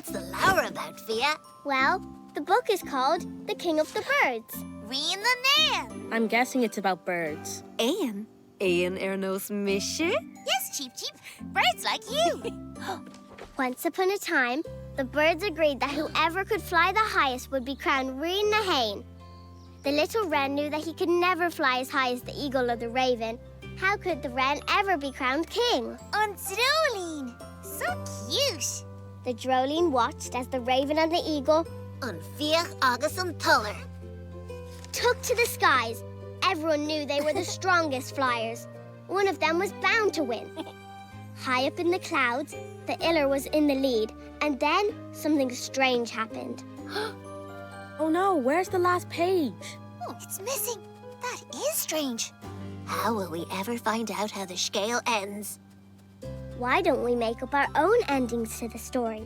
What's the lore about, Fia? Well, the book is called The King of the Birds. Rein the name. I'm guessing it's about birds. Éan nos mishe? Yes, Cheep Cheep. Birds like you. Once upon a time, the birds agreed that whoever could fly the highest would be crowned Rian na Hain. The little wren knew that he could never fly as high as the eagle or the raven. How could the wren ever be crowned king? On Drolene. So cute. The droline watched as the raven and the eagle On Fia agus an Tuller. took to the skies. Everyone knew they were the strongest flyers. One of them was bound to win. High up in the clouds, the Iller was in the lead, and then something strange happened. Oh no, where's the last page? Oh, it's missing. That is strange. How will we ever find out how the scale ends? Why don't we make up our own endings to the story?